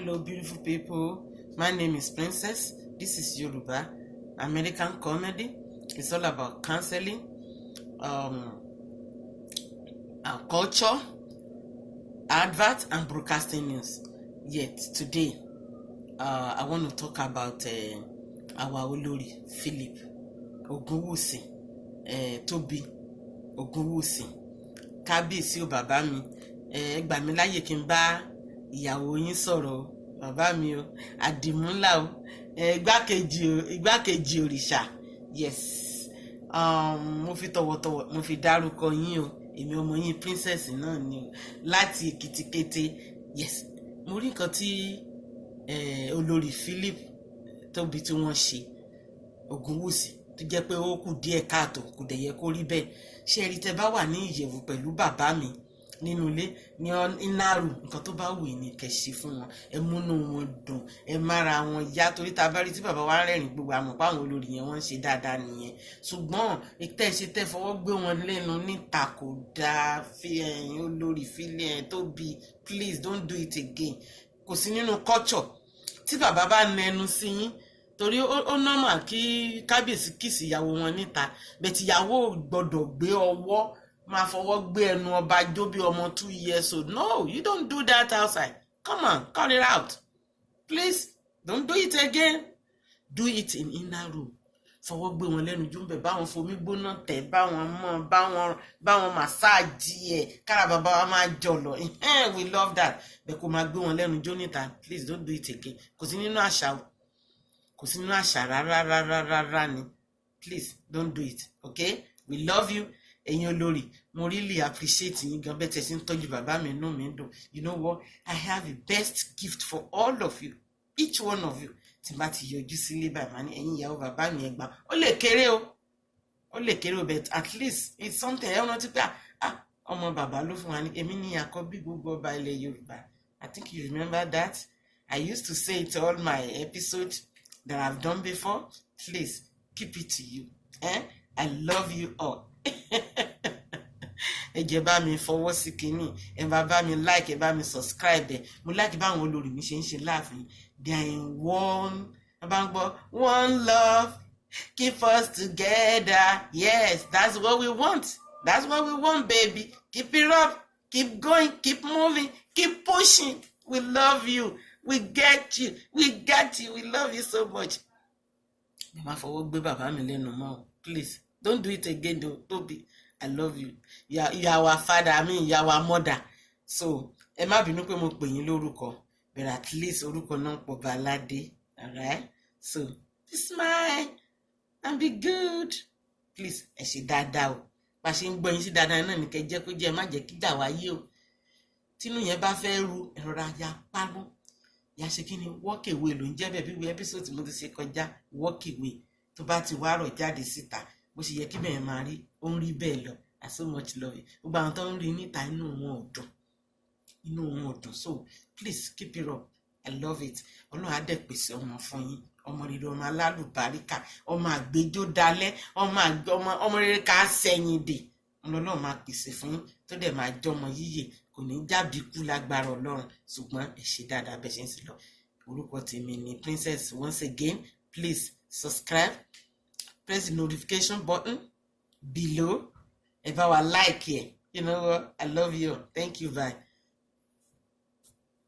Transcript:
Hello, beautiful people. My name is Princess. This is Yoruba, American comedy. It's all about counseling, our culture, advert, and broadcasting news. Yet today, I want to talk about our Olori Philip Ogunwusi, Tobi Ogunwusi. Kábíyèsí o bàbá mi, gbà mí láyè kí n bá ìyàwó yín sọ̀rọ̀ bàbá mi o, àdìmúlà o, igbákejì òrìṣà. Yes. Mo fi tọ̀wọ̀tọ̀wọ̀ mo fi dárúkọ yín o, èmi ọmọ yín princess náà ni o, láti Èkìtìkété. Yes. Mo rí nǹkan tí Olori Philip Tobi tí wọ́n ṣe Ogunwusi tó jẹ́ pé ó kù díẹ̀ káàtó, kò dẹ̀ yẹ kó rí bẹ́ẹ̀. Ṣé rí tẹ́ bá wà ní ìyẹ̀wù pẹ̀lú bàbá mi nínú ilé ní ìnárù, nǹkan tó bá wù ní kẹ́ ṣe fún wọn, ẹ múnú wọn dùn, ẹ mára wọn yá, torí tá bá rí tí bàbá wa rẹ́rìn gbogbo àmọ́ páwọn olórí yẹn wọ́n ń ṣe dáadáa nìyẹn. Ṣùgbọ́n tẹ́ fọwọ́ gbé wọn lẹ́nu níta kò dáa. Fi ẹ̀yin Olori Philip Tobi, please don't do it again. Kò sí nínú culture tí bàbá bá nẹnu sí yín, torí ó normal kí kábíyèsí kìsì ìyàwó wọn níta, bẹ̀tì ìyàwó gbọ́dọ̀ gbé ọwọ́ máa fọwọ́ gbé ẹnu ọba jó bí ọmọ 2 years old. No, you don't do that outside. Come on, cut it out. Please, don't do it again. Do it in inner room. Fọwọ́ gbé wọn lẹ́nu jó ń bẹ̀, báwọn fomi gbóná tẹ̀, báwọn mọ́, báwọn màsáàjì ẹ̀, kára bàbá wa máa jọ̀lọ̀. We love that. Bẹ̀ kó máa gbé wọn lẹ́nu jó níta. Please don't do it again. Kò sí nínú àṣà o. Kò sí nínú àṣà rárá ni. Please don't do it. Okay? We love you. Ẹ̀yin olórí, mo really appreciate yín gan bẹ́ẹ̀ tẹ́ sí ń tọ́jú bàbá mi, inú mi ń dùn. You know what? I have a best gift for all of you, each one of you. Tí bá ti yọjú sílé báyìí máa ní ẹ̀yin ìyàwó bàbá mi ẹ gbà. Ó lè kéré o, but at least it's something. Ẹ rántí pé ọmọ bàbá ló fún wa ní, èmi ní àkọ́bí gbogbo ọba ilẹ̀ Yorùbá. I think you remember that. I used to say it to all my episodes that I've done before. Please keep it to you. I love you all. Ẹ jẹ́ bá mi fọwọ́ sí kinní, ẹ bá mi like, ẹ bá mi subscribe. Mo like báwọn olórí mi ṣe ń ṣe láàfin. They are in one love, keep us together. Yes, that's what we want. That's what we want, baby. Keep it up, keep going, keep moving, keep pushing. We love you. We get you. We got you. We love you so much. Má fọwọ́ gbé bàbá mi lẹ́nu mọ́. Please, don't do it again, though, Tobi. I love you. You are our father, you are our mother. So, ẹ má bínú pé mo pè yín lórúkọ, but at least orúkọ náà pọ̀ Balade. Alright? So, be smile and be good. Please, ẹ ṣe dáadáa o. Bá ṣe ń gbọ́ yín sí dáadáa náà ní kẹ́ jẹ́ kó jẹ́, má jẹ́ kí dà wáyé o. Tínú yẹn bá fẹ́ ru ẹ̀rọra ya pánú. Ya ṣe kí ni walk away ló ń jẹ́ bẹ́ẹ̀ bí wí episode mo ti ṣe kọjá, walk away. Tó bá ti wá rọ̀ jáde síta, bó ṣe yẹ kí bẹ́ẹ̀ máa rí, ó ń rí bẹ́ẹ̀ lọ. I so much love you. Gbogbo àwọn tó ń rí níta inú wọn ò dùn. So please keep it up. I love it. Ọlọ́run á dẹ̀ pèsè ọmọ fún yín, ọmọ rere, ọmọ alálùbáríkà, ọmọ àgbéjó dalẹ̀, ọmọ rere ká sẹ́yìn dè. Ọlọ́run máa pèsè fún yín tó dẹ̀ máa jọmọ yíyè, kò ní jábí kú lágbára Ọlọ́run. Ṣùgbọ́n ẹ ṣe dáadáa bẹ́ẹ̀ ṣe ń sì lọ. Orúkọ tèmi ni Princess. Once again, please subscribe, press the notification button below. If I like it, you know what? I love you. Thank you, bye.